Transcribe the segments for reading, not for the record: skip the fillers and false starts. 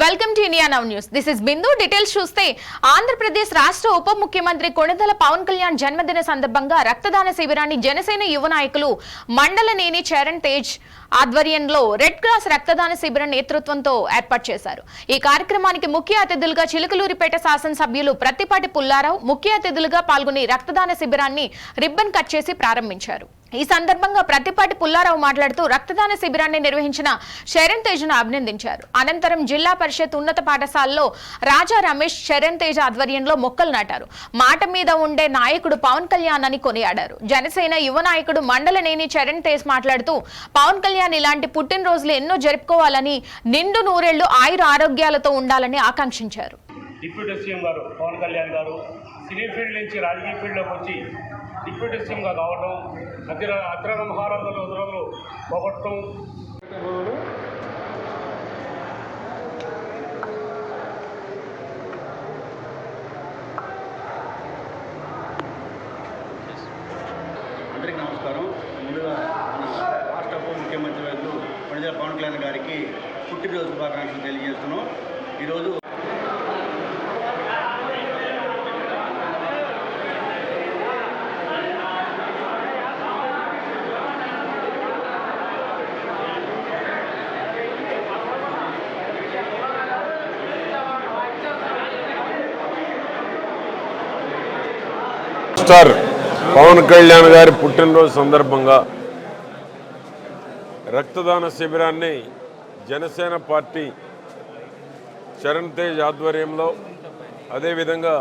Welcome to India now news. This is Bindu. Details చూస్తే ఆంధ్రప్రదేశ్ రాష్ట్ర ఉప ముఖ్యమంత్రి కొణిదెల పవన్ కళ్యాణ్ జన్మదిన సందర్భంగా రక్తదాన శిబిరాన్ని జనసేన యువ నాయకులు మండలనేని చరణ్ తేజ్ ఆధ్వర్యంలో రెడ్ క్రాస్ రక్తదాన శిబిరం నేతృత్వంతో ఏర్పాటు చేశారు. ఈ కార్యక్రమానికి ముఖ్య అతిథులుగా చిలుకలూరిపేట శాసనసభ్యులు ప్రత్తిపాటి పుల్లారావు ముఖ్య అతిథులుగా పాల్గొని రక్తదాన శిబిరాన్ని రిబ్బన్ కట్ చేసి ప్రారంభించారు. ఈ సందర్భంగా ప్రత్తిపాటి పుల్లారావు మాట్లాడుతూ రక్తదాన శిబిరాన్ని నిర్వహించిన చరణ్ తేజ్ను అభినందించారు. అనంతరం జిల్లా పరిషత్ ఉన్నత పాఠశాలలో రాజా రమేష్ చరణ్ తేజ్ ఆధ్వర్యంలో మొక్కలు నాటారు. మాట మీద ఉండే నాయకుడు పవన్ కళ్యాణ్ అని కొనియాడారు. జనసేన యువ నాయకుడు మండలనేని చరణ్ తేజ్ మాట్లాడుతూ పవన్ కళ్యాణ్ ఇలాంటి పుట్టినరోజులు ఎన్నో జరుపుకోవాలని, నిండు నూరేళ్లు ఆయుర ఆరోగ్యాలతో ఉండాలని ఆకాంక్షించారు. డిప్యూటీ సీఎం గారు పవన్ కళ్యాణ్ గారు సినీ ఫీల్డ్ నుంచి రాజకీయ ఫీల్డ్లోకి వచ్చి డిప్యూటీ సీఎంగా కావడం, అగ్రహారాలు వదలలు పోగొట్టడం, అందరికీ నమస్కారం. ముందుగా మన రాష్ట్ర ఉప ముఖ్యమంత్రి వర్యులు కొణిదెల పవన్ కళ్యాణ్ గారికి పుట్టినరోజు శుభాకాంక్షలు తెలియజేస్తున్నాం. ఈరోజు స్టార్ పవన్ కళ్యాణ్ గారి పుట్టినరోజు సందర్భంగా రక్తదాన శిబిరాన్ని జనసేన పార్టీ చరణ్ తేజ్ ఆధ్వర్యంలో, అదేవిధంగా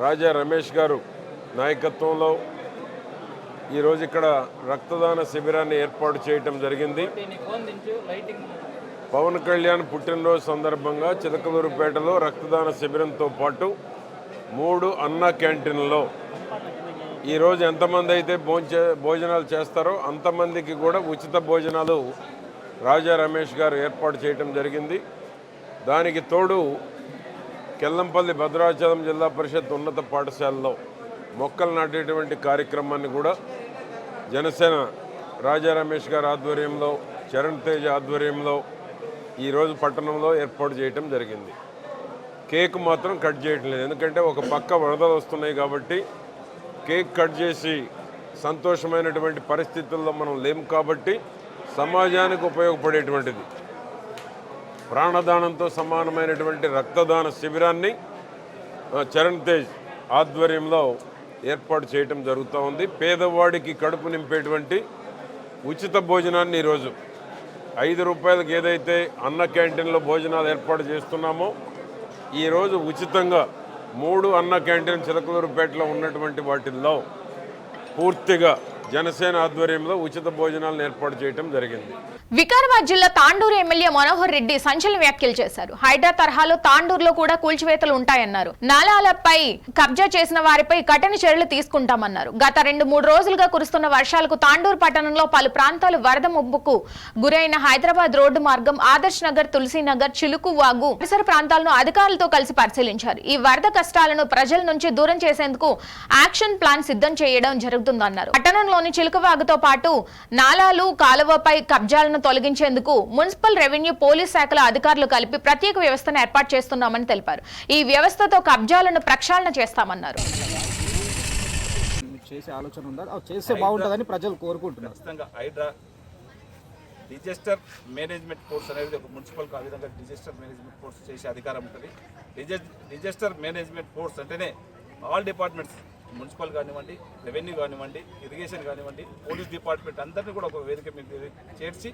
రాజా రమేష్ గారు నాయకత్వంలో ఈరోజు ఇక్కడ రక్తదాన శిబిరాన్ని ఏర్పాటు చేయటం జరిగింది. పవన్ కళ్యాణ్ పుట్టినరోజు సందర్భంగా చిలకలూరుపేటలో రక్తదాన శిబిరంతో పాటు 3 అన్న క్యాంటీన్లలో ఈరోజు ఎంతమంది అయితే భోజనాలు చేస్తారో అంతమందికి కూడా ఉచిత భోజనాలు రాజా రమేష్ గారు ఏర్పాటు చేయటం జరిగింది. దానికి తోడు కెల్లంపల్లి భద్రాచలం జిల్లా పరిషత్ ఉన్నత పాఠశాలలో మొక్కలు నాటేటువంటి కార్యక్రమాన్ని కూడా జనసేన రాజా రమేష్ గారి ఆధ్వర్యంలో, చరణ్ తేజ్ ఆధ్వర్యంలో ఈరోజు పట్టణంలో ఏర్పాటు చేయటం జరిగింది. కేక్ మాత్రం కట్ చేయటం లేదు, ఎందుకంటే ఒక పక్క వరదలు వస్తున్నాయి కాబట్టి కేక్ కట్ చేసి సంతోషమైనటువంటి పరిస్థితుల్లో మనం లేము కాబట్టి సమాజానికి ఉపయోగపడేటువంటిది ప్రాణదానంతో సమానమైనటువంటి రక్తదాన శిబిరాన్ని చరణ్ తేజ్ ఆధ్వర్యంలో ఏర్పాటు చేయటం జరుగుతూ ఉంది. పేదవాడికి కడుపు నింపేటువంటి ఉచిత భోజనాన్ని ఈరోజు 5 రూపాయలకి ఏదైతే అన్న క్యాంటీన్లో భోజనాలు ఏర్పాటు చేస్తున్నామో ఈరోజు ఉచితంగా 3 అన్న క్యాంటీన్ చిలకలూరుపేటలో ఉన్నటువంటి వాటిల్లో పూర్తిగా జనసేన ఆధ్వర్యంలో ఉచిత భోజనాలను ఏర్పాటు చేయడం జరిగింది. వికారాబాద్ జిల్లా తాండూరు ఎమ్మెల్యే మనోహర్ రెడ్డి సంచలన వ్యాఖ్యలు చేశారు. హైడ్రా తరహాలో తాండూరులో కూడా కూల్చివేతలు ఉంటాయన్నారు. నాలాలపై కబ్జా చేసిన వారిపై కఠిన చర్యలు తీసుకుంటామన్నారు. గత 2-3 రోజులుగా కురుస్తున్న వర్షాలకు తాండూరు పట్టణంలో పలు ప్రాంతాలు వరద ముప్పుకు గురైన హైదరాబాద్ రోడ్డు మార్గం ఆదర్శ్ నగర్, తులసీనగర్, చిలుకు వాగు పరిసర ప్రాంతాలను అధికారులతో కలిసి పరిశీలించారు. ఈ వరద కష్టాలను ప్రజల నుంచి దూరం చేసేందుకు యాక్షన్ ప్లాన్ సిద్ధం చేయడం జరుగుతుందన్నారు. పట్టణంలోని చిలుకవాగుతో పాటు నాలాలు, కాలువపై కబ్జాలను తొలగించేందుకు మున్సిపల్, రెవెన్యూ, పోలీస్ శాఖల అధికారులు కలిపి ప్రత్యేక వ్యవస్థను ఏర్పాటు చేస్తున్నామని తెలిపారు. ఈ వ్యవస్థతో కబ్జాలను ప్రక్షాళన చేస్తామన్నారు. చేసే ఆలోచన ఉందా? చేస్తే బాగుంటుందని ప్రజలు కోరుకుంటున్నారు. ఖచ్చితంగా హైడ్రా డిజాస్టర్ మేనేజ్మెంట్ కోర్స్ అనేది ఒక మున్సిపల్కి ఆ విధంగా డిజాస్టర్ మేనేజ్మెంట్ కోర్స్ చేసే అధికారం ఉంటుంది. డిజాస్టర్ మేనేజ్మెంట్ కోర్స్ అంటేనే ఆల్ డిపార్ట్మెంట్స్, మున్సిపల్ కానివ్వండి, రెవెన్యూ కానివ్వండి, ఇరిగేషన్ కానివ్వండి, పోలీస్ డిపార్ట్మెంట్ అందరినీ కూడా ఒక వేదిక మీద చేర్చి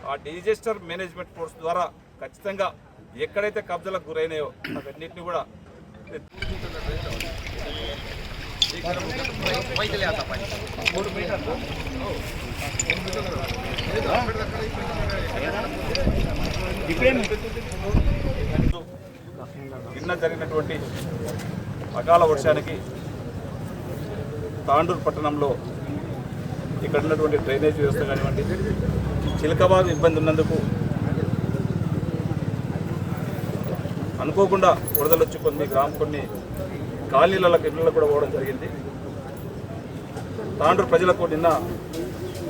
ఆ డిజాస్టర్ మేనేజ్మెంట్ కోర్స్ ద్వారా ఖచ్చితంగా ఎక్కడైతే కబ్జాలకు గురైనాయో అవన్నింటినీ కూడా నిన్న జరిగినటువంటి అకాల వర్షానికి తాండూరు పట్టణంలో ఇక్కడ ఉన్నటువంటి డ్రైనేజ్ వ్యవస్థ కానివ్వండి, చిలకబాగ్ ఇబ్బంది ఉన్నందుకు అనుకోకుండా వరదలు వచ్చి కొన్ని కాలనీలకు ఇళ్లలో కూడా పోవడం జరిగింది. తాండూరు ప్రజలకు నిన్న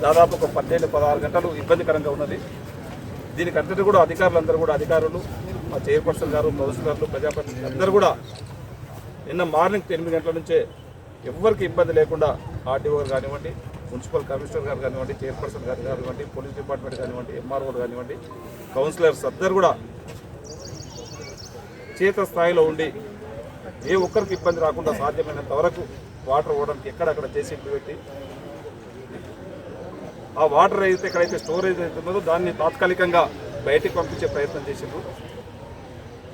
దాదాపు ఒక 17-16 గంటలు ఇబ్బందికరంగా ఉన్నది. దీనికి అంతటి కూడా అధికారులు మా చైర్పర్సన్ గారు, కౌన్సిలర్లు, ప్రజాప్రతినిధులు అందరూ కూడా నిన్న మార్నింగ్ 8 గంటల నుంచే ఎవరికి ఇబ్బంది లేకుండా ఆర్టీఓ గారు కానివ్వండి, మున్సిపల్ కమిషనర్ గారు కానివ్వండి, చైర్పర్సన్ గారు కానివ్వండి, పోలీస్ డిపార్ట్మెంట్ కానివ్వండి, ఎంఆర్ఓ కానివ్వండి, కౌన్సిలర్స్ అందరూ కూడా చేత స్థాయిలో ఉండి ఏ ఒక్కరికి ఇబ్బంది రాకుండా సాధ్యమైనంత వరకు వాటర్ పోవడానికి ఎక్కడక్కడ జేసీబీ పెట్టి ఆ వాటర్ అయితే ఎక్కడైతే స్టోరేజ్ అవుతుందో దాన్ని తాత్కాలికంగా బయటికి పంపించే ప్రయత్నం చేసిండ్రు.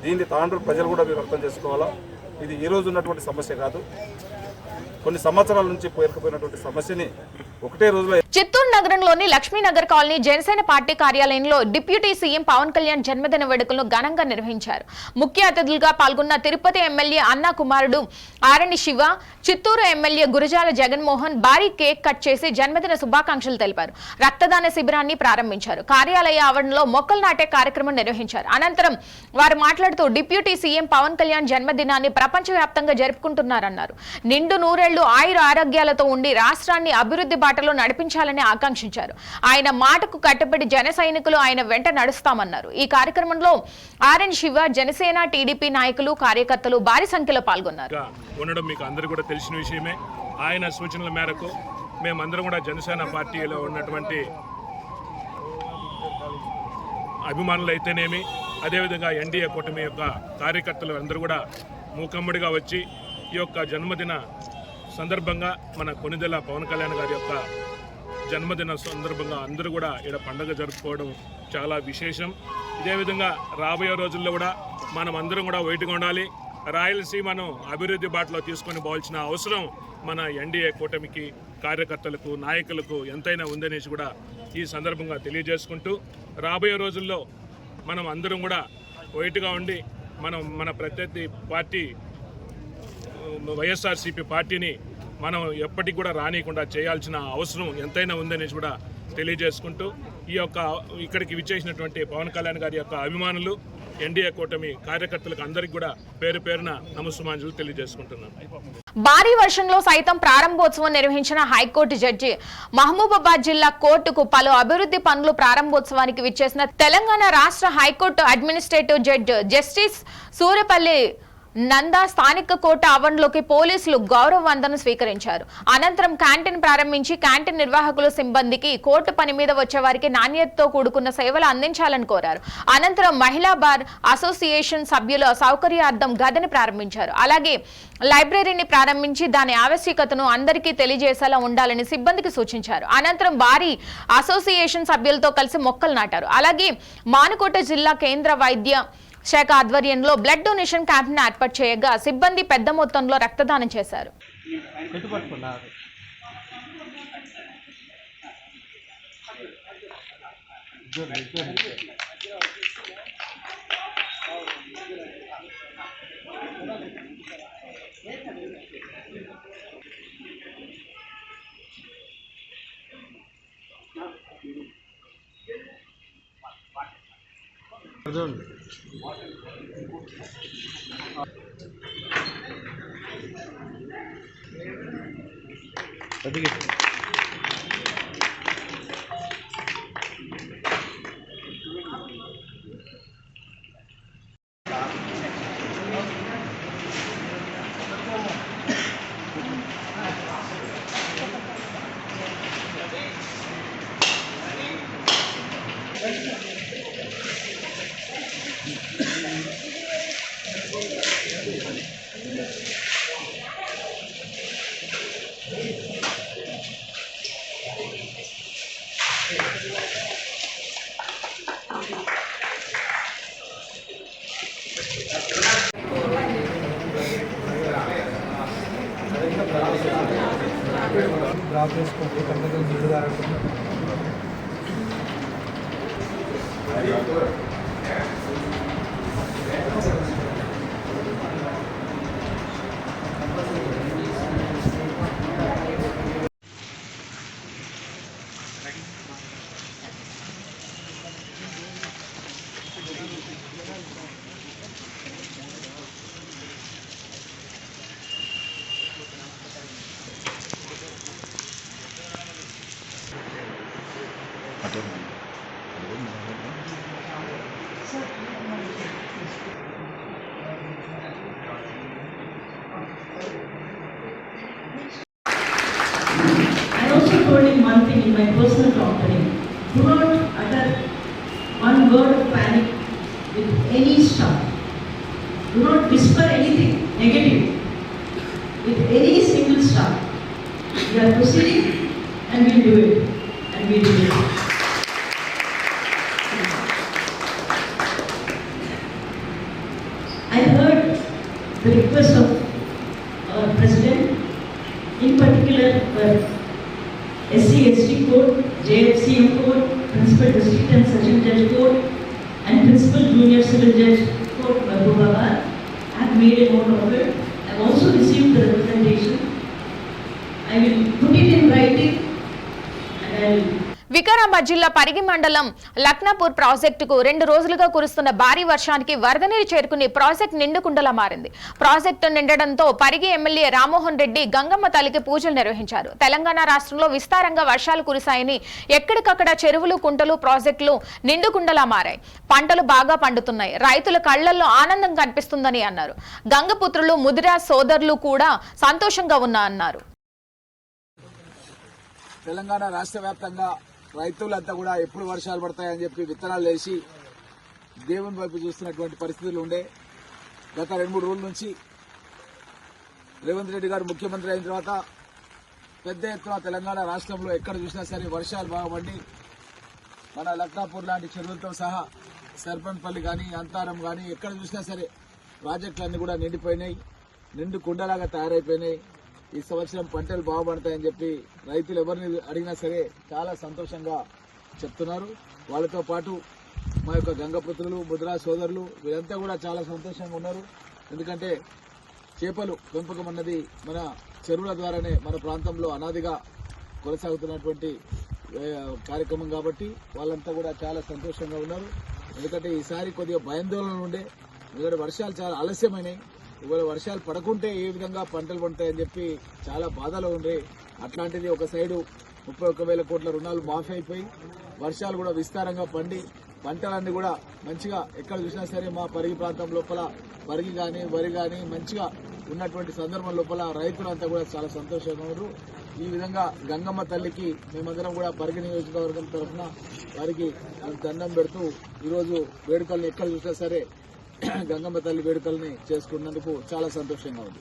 దీన్ని తాండ్రు ప్రజలు కూడా మీరు అర్థం చేసుకోవాలా. ఇది ఈరోజు ఉన్నటువంటి సమస్య కాదు, కొన్ని సంవత్సరాల నుంచి పేరుకుపోయినటువంటి సమస్యని ఒకటే రోజులో. చిత్తూరు నగరంలోని లక్ష్మీనగర్ కాలనీ జనసేన పార్టీ కార్యాలయంలో డిప్యూటీ సీఎం పవన్ కళ్యాణ్ జన్మదిన వేడుకలను ఘనంగా నిర్వహించారు. ముఖ్య అతిథులుగా పాల్గొన్న తిరుపతి ఎమ్మెల్యే అన్నా కుమారుడు ఆరణి శివ, చిత్తూరు ఎమ్మెల్యే గురజాల జగన్మోహన్ భారీ కేక్ కట్ చేసి జన్మదిన శుభాకాంక్షలు తెలిపారు. రక్తదాన శిబిరాన్ని ప్రారంభించారు. కార్యాలయ ఆవరణలో మొక్కలు నాటే కార్యక్రమం నిర్వహించారు. అనంతరం వారు మాట్లాడుతూ డిప్యూటీ సీఎం పవన్ కళ్యాణ్ జన్మదినాన్ని ప్రపంచవ్యాప్తంగా జరుపుకుంటున్నారన్నారు. నిండు నూరేళ్లు ఆయుర ఆరోగ్యాలతో ఉండి రాష్ట్రాన్ని అభివృద్ధి బాటలో నడిపించాలని ఆకాంక్షించారు. ఆయన మాటకు కట్టుబడి జన సైనికులు ఆయన వెంట నడుస్తామన్నారు. ఈ కార్యక్రమంలో ఆర్ఎన్ శివ, జనసేన, టీడీపీ నాయకులు, కార్యకర్తలు భారీ సంఖ్యలో పాల్గొన్నారు. ఉండడం మీకు అందరూ కూడా తెలిసిన విషయమే. ఆయన సూచనల మేరకు మేమందరం కూడా జనసేన పార్టీలో ఉన్నటువంటి అభిమానులు అయితేనేమి, అదేవిధంగా ఎన్డీఏ కూటమి యొక్క కార్యకర్తలు అందరూ కూడా మూకమ్మడిగా వచ్చి ఈ యొక్క జన్మదిన సందర్భంగా మన కొణిదెల పవన్ కళ్యాణ్ గారి యొక్క జన్మదిన సందర్భంగా అందరూ కూడా ఇక్కడ పండుగ జరుపుకోవడం చాలా విశేషం. ఇదే విధంగా రాబోయే రోజుల్లో కూడా మనం అందరం కూడా వైట్గా ఉండాలి. రాయలసీమను అభివృద్ధి బాటలో తీసుకొని పోవాల్సిన అవసరం మన ఎన్డీఏ కూటమికి, కార్యకర్తలకు, నాయకులకు ఎంతైనా ఉందనేసి కూడా ఈ సందర్భంగా తెలియజేసుకుంటూ, రాబోయే రోజుల్లో మనం అందరం కూడా వైట్గా ఉండి మన ప్రత్యర్థి పార్టీ వైఎస్ఆర్సీపీ పార్టీని మనం ఎప్పటికి కూడా రానియకుండా చేయాల్సిన అవసరం ఎంతైనా ఉందనేసి కూడా తెలియజేసుకుంటూ, ఈ యొక్క ఇక్కడికి విచ్చేసినటువంటి పవన్ కళ్యాణ్ గారి యొక్క అభిమానులు, ఎన్డీఏ కూటమి కార్యకర్తలకు అందరికీ కూడా పేరు పేరున నమస్సుమాంజలు తెలియజేసుకుంటున్నాను. భారీ వర్షంలో సైతం ప్రారంభోత్సవం నిర్వహించిన హైకోర్టు జడ్జి మహబూబాబాద్ జిల్లా కోర్టుకు పలు అభివృద్ధి పనులు ప్రారంభోత్సవానికి విచ్చేసిన తెలంగాణ రాష్ట్ర high court administrative judge justice Suryapalli Nanda స్థానిక కోర్టు ఆవరణలోకి పోలీసులు గౌరవ వందనం స్వీకరించారు. అనంతరం క్యాంటీన్ ప్రారంభించి క్యాంటీన్ నిర్వాహకులు, సిబ్బందికి కోర్టు పని మీద వచ్చే వారికి నాణ్యతతో కూడుకున్న సేవలు అందించాలని కోరారు. అనంతరం మహిళా బార్ అసోసియేషన్ సభ్యుల సౌకర్యార్థం గదిని ప్రారంభించారు. అలాగే లైబ్రరీని ప్రారంభించి దాని ఆవశ్యకతను అందరికీ తెలియజేసేలా ఉండాలని సిబ్బందికి సూచించారు. అనంతరం భారీ అసోసియేషన్ సభ్యులతో కలిసి మొక్కలు నాటారు. అలాగే మానుకోట జిల్లా కేంద్ర వైద్య శాఖ ఆధ్వర్యంలో బ్లడ్ డొనేషన్ క్యాంప్ను ఏర్పాటు చేయగా సిబ్బంది పెద్ద మొత్తంలో రక్తదానం చేశారు. my personal company. Do not utter one word of panic with any stuff. Do not whisper anything negative with any single stuff. We are proceeding and we'll do it. And we will do it. I heard the request of our President, in particular for SC/ST code, JFCM code, Principal District and Session Judge code, and Principal Junior Civil Judge code, Mahbubabad. I have made a note of it. I have also received the representation. I will put it in writing and I will. Vikarabad జిల్లా పరిగి మండలం లక్నాపూర్ ప్రాజెక్టుకు 2 రోజులుగా కురుస్తున్న భారీ వర్షానికి వరద నీరు చేరుకుని ప్రాజెక్టు నిండుకుండలా మారింది. ప్రాజెక్టు నిండడంతో పరిగి ఎమ్మెల్యే రామ్మోహన్ రెడ్డి గంగమ్మ తల్లికి పూజలు నిర్వహించారు. తెలంగాణ రాష్ట్రంలో విస్తారంగా వర్షాలు కురిశాయని ఎక్కడికక్కడ చెరువులు, కుంటలు, ప్రాజెక్టులు నిండుకుండలా మారాయి. పంటలు బాగా పండుతున్నాయి. రైతుల కళ్లల్లో ఆనందం కనిపిస్తుందని అన్నారు. గంగపుత్రులు, ముదిరాజ్ సోదరులు కూడా సంతోషంగా అన్నారు. తెలంగాణ రాష్ట్ర వ్యాప్తంగా రైతులంతా కూడా ఎప్పుడు వర్షాలు పడతాయని చెప్పి విత్తనాలు వేసి దేవుని వైపు చూస్తున్నటువంటి పరిస్థితులు ఉండే. గత 2-3 రోజుల నుంచి రేవంత్ రెడ్డి గారు ముఖ్యమంత్రి అయిన తర్వాత పెద్ద ఎత్తున తెలంగాణ రాష్ట్రంలో ఎక్కడ చూసినా సరే వర్షాలు బాగా పడి మన లక్నాపూర్ లాంటి చెరువులతో సహా సర్పంపల్లి కానీ, అంతారం కానీ ఎక్కడ చూసినా సరే ప్రాజెక్టులన్నీ కూడా నిండిపోయినాయి, నిండు కుండలాగా తయారైపోయినాయి. ఈ సంవత్సరం పంటలు బాగుపడతాయని చెప్పి రైతులు ఎవరిని అడిగినా సరే చాలా సంతోషంగా చెప్తున్నారు. వాళ్ళతో పాటు మా యొక్క గంగపుత్రులు, ముద్రా సోదరులు వీరంతా కూడా చాలా సంతోషంగా ఉన్నారు. ఎందుకంటే చేపలు పెంపకం అన్నది మన చెరువుల ద్వారానే మన ప్రాంతంలో అనాదిగా కొనసాగుతున్నటువంటి కార్యక్రమం కాబట్టి వాళ్ళంతా కూడా చాలా సంతోషంగా ఉన్నారు. ఎందుకంటే ఈసారి కొద్దిగా భయాందోళనలు ఉండే, ఎందుకంటే వర్షాలు చాలా ఆలస్యమైనాయి. ఇవాళ వర్షాలు పడకుంటే ఏ విధంగా పంటలు పండుతాయని చెప్పి చాలా బాధలో ఉండే. అట్లాంటిది ఒక సైడు 31,000 కోట్ల రుణాలు మాఫీ అయిపోయి వర్షాలు కూడా విస్తారంగా పండి పంటలన్నీ కూడా మంచిగా ఎక్కడ చూసినా సరే మా పరిగి ప్రాంతం లోపల పరిగి కానీ, వరి కానీ మంచిగా ఉన్నటువంటి సందర్భం లోపల రైతులంతా కూడా చాలా సంతోషంగా ఉన్నారు. ఈ విధంగా గంగమ్మ తల్లికి మేమందరం కూడా పరిగి నియోజకవర్గం తరఫున వారికి దండం పెడుతూ ఈరోజు వేడుకలను ఎక్కడ చూసినా సరే గంగమ్మ తల్లి వేడుకల్ని చేసుకున్నందుకు చాలా సంతోషంగా ఉంది.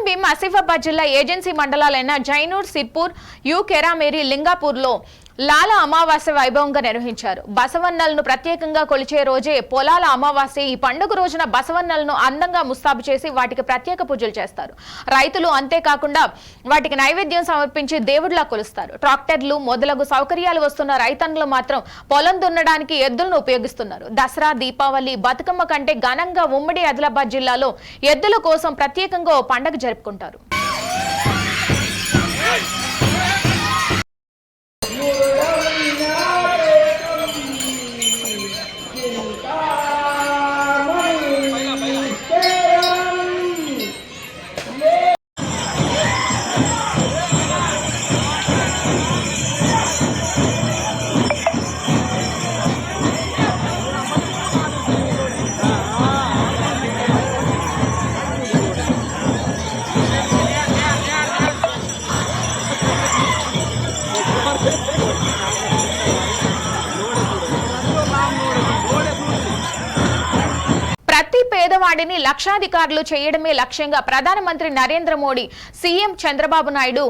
భీం ఆసిఫాబాద్ జిల్లా ఏజెన్సీ మండలాలైన జైనూర్, సిర్పూర్, యు కెరామేరి, లింగాపూర్లో లాల అమావాస్య వైభవంగా నిర్వహించారు. బసవన్నలను ప్రత్యేకంగా కొలిచే రోజే పొలాల అమావాస్య. ఈ పండుగ రోజున బసవన్నలను అందంగా ముస్తాబు చేసి వాటికి ప్రత్యేక పూజలు చేస్తారు. రైతులు అంతేకాకుండా వాటికి నైవేద్యం సమర్పించి దేవుడిలా కొలుస్తారు. ట్రాక్టర్లు మొదలగు సౌకర్యాలు వస్తున్న రైతన్నులు మాత్రం పొలం దున్నడానికి ఎద్దులను ఉపయోగిస్తున్నారు. దసరా, దీపావళి, బతుకమ్మ కంటే ఘనంగా ఉమ్మడి ఆదిలాబాద్ జిల్లాలో ఎద్దుల కోసం ప్రత్యేకంగా ఓ పండుగ జరుపుకుంటారు. పేదవాడిని లక్షాధికారులు చేయడమే లక్ష్యంగా ప్రధానమంత్రి నరేంద్ర మోడీ, సీఎం చంద్రబాబు నాయుడు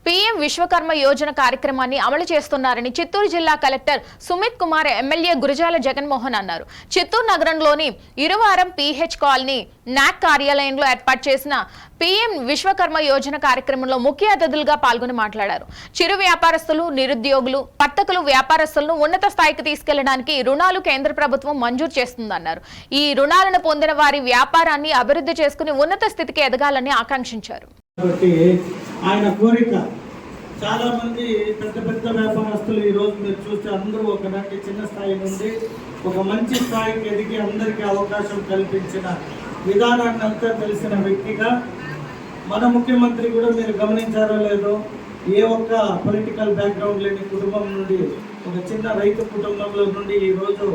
పీఎం విశ్వకర్మ యోజన కార్యక్రమాన్ని అమలు చేస్తున్నారని చిత్తూరు జిల్లా కలెక్టర్ సుమిత్ కుమార్, ఎమ్మెల్యే గురజాల జగన్మోహన్ అన్నారు. చిత్తూరు నగరంలోని ఇరువారం పీహెచ్ కాలనీ నాక్ కార్యాలయంలో ఏర్పాటు చేసిన పీఎం విశ్వకర్మ యోజన కార్యక్రమంలో ముఖ్య అతిథులుగా పాల్గొని మాట్లాడారు. చిరు వ్యాపారస్తులు, నిరుద్యోగులు, వర్తకులు, వ్యాపారస్తులను ఉన్నత స్థాయికి తీసుకెళ్లడానికి రుణాలు కేంద్ర ప్రభుత్వం మంజూరు చేస్తుందన్నారు. ఈ రుణాలను పొందిన వారి వ్యాపారాన్ని అభివృద్ధి చేసుకుని ఉన్నత స్థితికి ఎదగాలని ఆకాంక్షించారు. ఆయన కోరిక చాలా మంది పెద్ద పెద్ద వ్యాపారస్తులు ఈ రోజు మీరు చూస్తే అందరూ ఒకనాటి చిన్న స్థాయి నుండి ఒక మంచి స్థాయికి ఎదిగి అందరికీ అవకాశం కల్పించిన విధానాన్ని అంతా తెలిసిన వ్యక్తిగా మన ముఖ్యమంత్రి కూడా మీరు గమనించారో లేదో, ఏ ఒక్క పొలిటికల్ బ్యాక్గ్రౌండ్ లేని కుటుంబం నుండి, ఒక చిన్న రైతు కుటుంబంలో నుండి ఈరోజు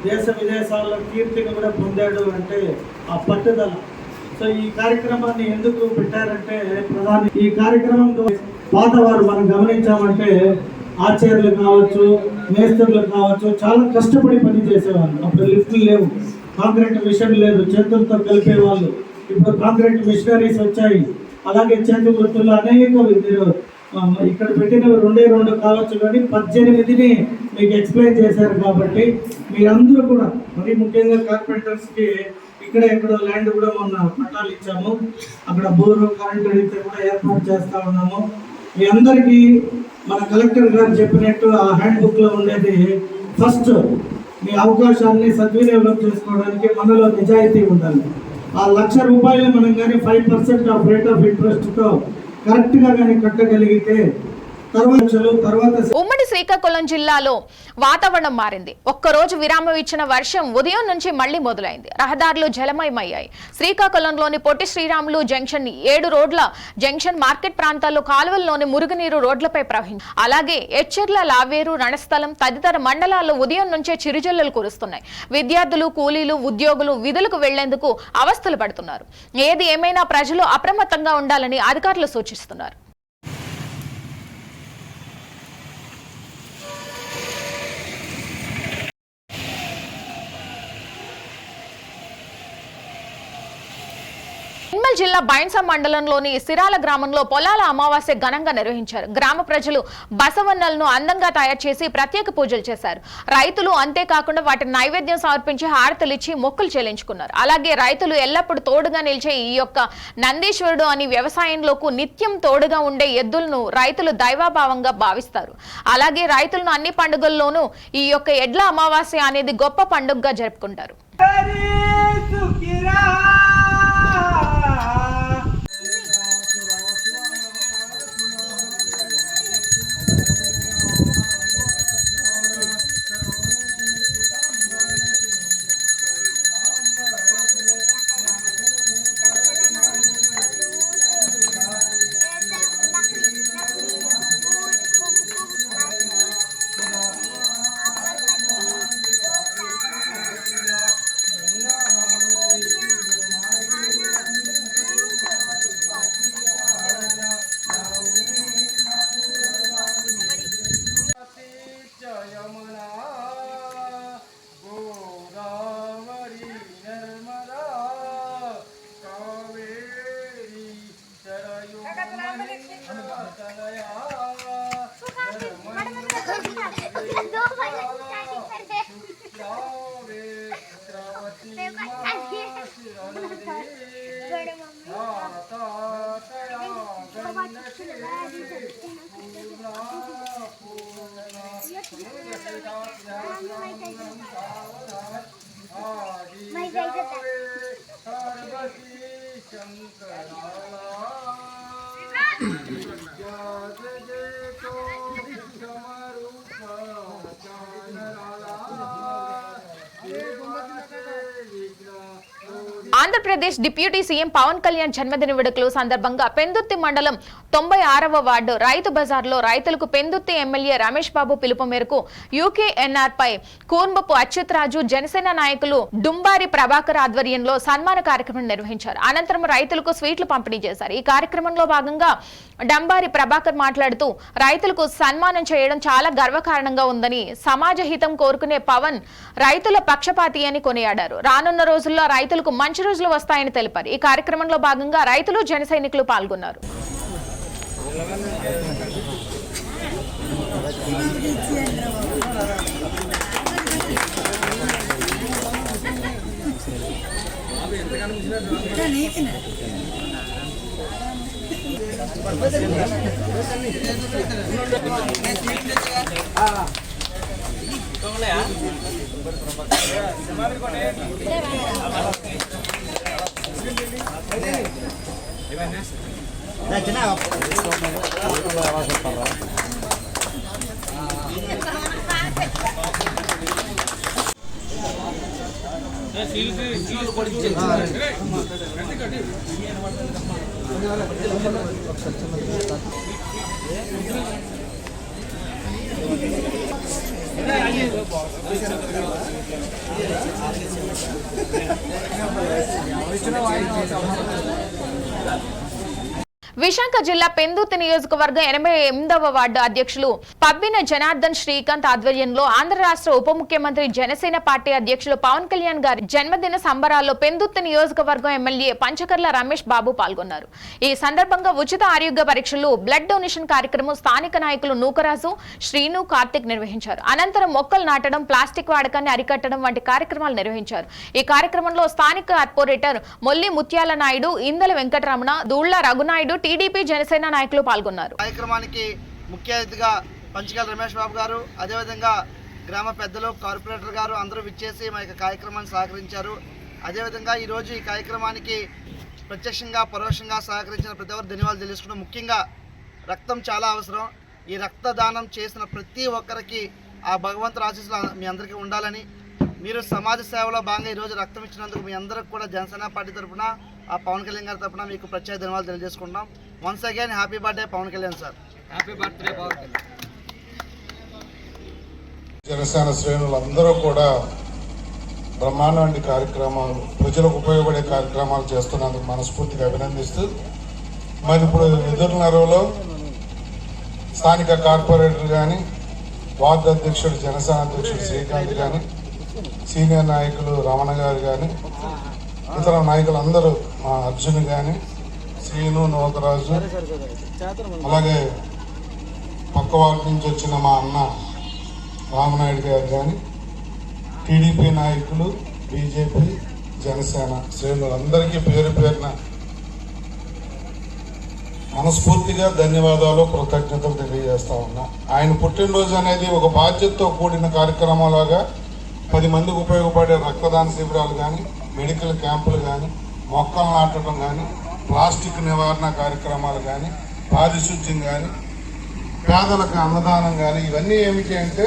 దేశ విదేశాల్లో కీర్తిని కూడా పొందాడు అంటే ఆ పట్టుదల. సో ఈ కార్యక్రమాన్ని ఎందుకు పెట్టారంటే ప్రధాని ఈ కార్యక్రమంతో పాతవారు మనం గమనించామంటే ఆచార్యులు కావచ్చు, మేస్త్రులు కావచ్చు, చాలా కష్టపడి పని చేసేవాళ్ళు. అప్పుడు లిఫ్ట్లు లేవు, కాంక్రీట్ మిషన్ లేదు, చేతులతో కలిపేవాళ్ళు. ఇప్పుడు కాంక్రీట్ మిషనరీస్ వచ్చాయి. అలాగే చేతి వృత్తులు అనేక మీరు ఇక్కడ పెట్టినవి 2 కావచ్చు, కానీ 18ని మీకు ఎక్స్ప్లెయిన్ చేశారు. కాబట్టి మీరందరూ కూడా మరి ముఖ్యంగా కార్పెంటర్స్కి ఎక్కడో ల్యాండ్ కూడా మొన్న పట్టాలు ఇచ్చాము. అక్కడ బోరు, కరెంట్ అడిగితే కూడా ఏర్పాటు చేస్తూ ఉన్నాము. మీ అందరికీ మన కలెక్టర్ గారు చెప్పినట్టు ఆ హ్యాండ్ బుక్లో ఉండేది ఫస్ట్ మీ అవకాశాన్ని సద్వినియోగం చేసుకోవడానికి మనలో నిజాయితీ ఉండాలి. ఆ ₹1,00,000 మనం కానీ 5% ఆఫ్ రేట్ ఆఫ్ ఇంట్రెస్ట్తో కరెక్ట్గా కానీ కట్టగలిగితే ఉమ్మడి శ్రీకాకుళం జిల్లాలో వాతావరణం మారింది. ఒక్కరోజు విరామం ఇచ్చిన వర్షం ఉదయం నుంచి మళ్లీ మొదలైంది. రహదారులు జలమయమయ్యాయి. శ్రీకాకుళంలోని పొట్టి శ్రీరాములు జంక్షన్, 7 రోడ్ల జంక్షన్, మార్కెట్ ప్రాంతాల్లో కాలువల్లోని మురుగునీరు రోడ్లపై ప్రవహించింది. అలాగే ఎచ్చెర్ల, లావేరు, రణస్థలం తదితర మండలాల్లో ఉదయం నుంచే చిరుజల్లులు కురుస్తున్నాయి. విద్యార్థులు, కూలీలు, ఉద్యోగులు విధులకు వెళ్లేందుకు అవస్థలు పడుతున్నారు. ఏది ఏమైనా ప్రజలు అప్రమత్తంగా ఉండాలని అధికారులు సూచిస్తున్నారు. నిర్మల్ జిల్లా బైన్సా మండలంలోని సిరాల గ్రామంలో పొలాల అమావాస్య ఘనంగా నిర్వహించారు. గ్రామ ప్రజలు బసవన్నలను అందంగా తయారు చేసి ప్రత్యేక పూజలు చేశారు. రైతులు అంతేకాకుండా వాటిని నైవేద్యం సమర్పించి హారతలిచ్చి మొక్కులు చెల్లించుకున్నారు. అలాగే రైతులు ఎల్లప్పుడూ తోడుగా నిలిచే ఈ యొక్క నందీశ్వరుడు అని వ్యవసాయంలోకి నిత్యం తోడుగా ఉండే ఎద్దులను రైతులు దైవభావంగా భావిస్తారు. అలాగే రైతులను అన్ని పండుగల్లోనూ ఈ యొక్క ఎడ్ల అమావాస్య అనేది గొప్ప పండుగగా జరుపుకుంటారు. ఆంధ్రప్రదేశ్ డిప్యూటీ సీఎం పవన్ కళ్యాణ్ జన్మదిన వేడుకల సందర్భంగా పెందుర్తి మండలం 96వ వార్డు రైతు బజార్లో రైతులకు పెందుర్తి ఎమ్మెల్యే రమేష్ బాబు పిలుపు మేరకు యూకేఎన్ఆర్ పై కూర్మపు అచ్యుతరాజు, జనసేన నాయకులు డుంబారి ప్రభాకర్ ఆధ్వర్యంలో సన్మాన కార్యక్రమం నిర్వహించారు. అనంతరం రైతులకు స్వీట్లు పంపిణీ చేశారు. ఈ కార్యక్రమంలో భాగంగా డంబారి ప్రభాకర్ మాట్లాడుతూ రైతులకు సన్మానం చేయడం చాలా గర్వకారణంగా ఉందని, సమాజ హితం కోరుకునే పవన్ రైతుల పక్షపాతి అని కొనియాడారు. రానున్న రోజుల్లో రైతులకు మంచి రోజులు వస్తాయని తెలిపారు. ఈ కార్యక్రమంలో భాగంగా రైతులు, జన సైనికులు పాల్గొన్నారు. విశాఖ జిల్లా పెందుర్తి నియోజకవర్గం 88వ వార్డు అధ్యక్షులు పబ్బిన జనార్దన్ శ్రీకాంత్ ఆధ్వర్యంలో ఆంధ్ర రాష్ట్ర ఉప ముఖ్యమంత్రి జనసేన పార్టీ అధ్యక్షులు పవన్ కళ్యాణ్ గారి జన్మదిన సంబరాల్లో పెందుర్తి నియోజకవర్గం ఎమ్మెల్యే పంచకర్ల రమేష్ బాబు పాల్గొన్నారు. ఈ సందర్భంగా ఉచిత ఆరోగ్య పరీక్షలు, బ్లడ్ డొనేషన్ కార్యక్రమం స్థానిక నాయకులు నూకరాజు, శ్రీను, కార్తిక్ నిర్వహించారు. అనంతరం మొక్కలు నాటడం, ప్లాస్టిక్ వాడకాన్ని అరికట్టడం వంటి కార్యక్రమాలు నిర్వహించారు. ఈ కార్యక్రమంలో స్థానిక కార్పొరేటర్ మొల్లి ముత్యాల నాయుడు, ఇందల వెంకటరమణ, దూళ్ల రఘునాయుడు, టీడీపీ జనసేన నాయకులు పాల్గొన్నారు. కార్యక్రమానికి ముఖ్య అతిథిగా పంచకర్ల రమేష్ బాబు గారు, అదేవిధంగా గ్రామ పెద్దలు, కార్పొరేటర్ గారు అందరూ విచ్చేసి మా యొక్క కార్యక్రమాన్ని సహకరించారు. అదేవిధంగా ఈరోజు ఈ కార్యక్రమానికి ప్రత్యక్షంగా పరోక్షంగా సహకరించిన ప్రతి ఒక్కరు ధన్యవాదాలు తెలుసుకున్నాం. ముఖ్యంగా రక్తం చాలా అవసరం. ఈ రక్తదానం చేసిన ప్రతి ఒక్కరికి ఆ భగవంతుడి ఆశీస్సులు మీ అందరికీ ఉండాలని, మీరు సమాజ సేవలో భాగంగా ఈరోజు రక్తం ఇచ్చినందుకు మీ అందరికి కూడా జనసేన పార్టీ తరఫున, ఆ పవన్ కళ్యాణ్ గారి తరఫున మీకు ప్రత్యేక ధన్యవాదాలు తెలియజేసుకుంటాం. Once again happy birthday Pawan Kalyan sir. Happy birthday Pawan Kalyan. Janasena శ్రేణులందరూ కూడా బ్రహ్మాండమైన కార్యక్రమాలు, ప్రజలకు ఉపయోగపడే కార్యక్రమాలు చేస్తున్నందుకు మనస్ఫూర్తిగా అభినందిస్తూ, మరి ఇప్పుడు ఎదురునరువులో స్థానిక కార్పొరేటర్ కానీ, వార్డు అధ్యక్షుడు జనసేన అధ్యక్షుడు శ్రీకాంత్ కానీ, సీనియర్ నాయకులు రమణ గారు కానీ, ఇతర నాయకులందరూ మా అర్జున్ కానీ, శ్రీను, నోకరాజు, అలాగే పక్క వార్డు నుంచి వచ్చిన మా అన్న రామనాయుడు గారు కానీ, టీడీపీ నాయకులు, బీజేపీ, జనసేన శ్రేణులందరికీ పేరు పేరున మనస్ఫూర్తిగా ధన్యవాదాలు, కృతజ్ఞతలు తెలియజేస్తా ఉన్నా. ఆయన పుట్టినరోజు అనేది ఒక బాధ్యతతో కూడిన కార్యక్రమంలాగా 10 మందికి ఉపయోగపడే రక్తదాన శిబిరాలు కానీ, మెడికల్ క్యాంపులు కానీ, మొక్కలు నాటడం కానీ, ప్లాస్టిక్ నివారణ కార్యక్రమాలు కానీ, పారిశుద్ధ్యం కానీ, పేదలకు అన్నదానం కానీ, ఇవన్నీ ఏమిటి అంటే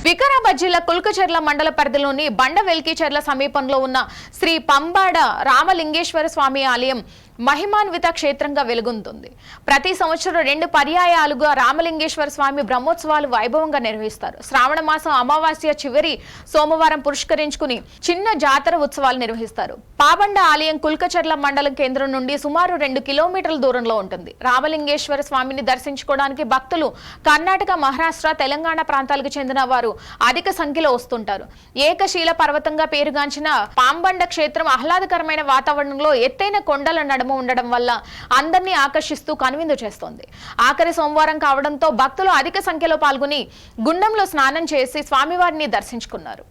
వికారాబాద్ జిల్లా కుల్కచెర్ల మండల పరిధిలోని బండవెల్కిచెర్ల సమీపంలో ఉన్న శ్రీ పంబాడ రామలింగేశ్వర స్వామి ఆలయం మహిమాన్విత క్షేత్రంగా వెలుగొందుతుంది. ప్రతి సంవత్సరం 2 పర్యాయాలుగా రామలింగేశ్వర స్వామి బ్రహ్మోత్సవాలు వైభవంగా నిర్వహిస్తారు. శ్రావణ మాసం అమావాస్య చివరి సోమవారం పురస్కరించుకుని చిన్న జాతర ఉత్సవాలు నిర్వహిస్తారు. పాబండ ఆలయం కుల్కచెర్ల మండలం కేంద్రం నుండి సుమారు 2 కిలోమీటర్ల దూరంలో ఉంటుంది. రామలింగేశ్వర స్వామిని దర్శించుకోవడానికి భక్తులు కర్ణాటక, మహారాష్ట్ర, తెలంగాణ ప్రాంతాలకు చెందిన వారు అధిక సంఖ్యలో వస్తుంటారు. ఏకశీల పర్వతంగా పేరుగాంచిన పాంబండ క్షేత్రం ఆహ్లాదకరమైన వాతావరణంలో ఎత్తైన కొండల నడుమ ఉండడం వల్ల అందరినీ ఆకర్షిస్తూ కనువిందు చేస్తోంది. ఆఖరి సోమవారం కావడంతో భక్తులు అధిక సంఖ్యలో పాల్గొని గుండంలో స్నానం చేసి స్వామివారిని దర్శించుకున్నారు.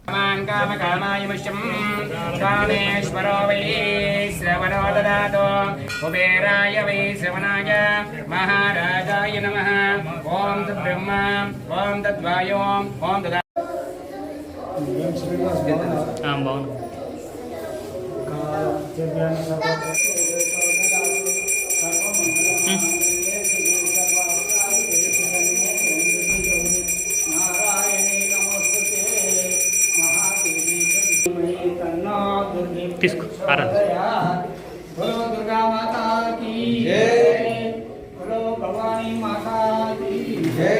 తీసుకో దుర్గా మాతా కీ జై, బోలో భవానీ మాతా కీ జై.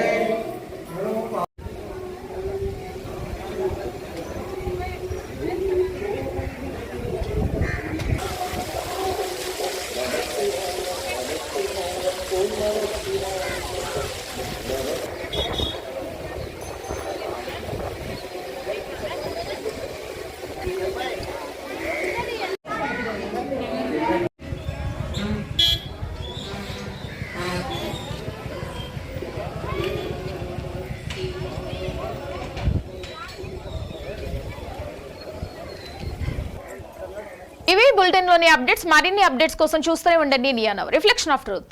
ఇవి బులెటిన్ లోని అప్డేట్స్. మరిన్ని అప్డేట్స్ కోసం చూస్తూనే ఉండండి Nia now, reflection of truth.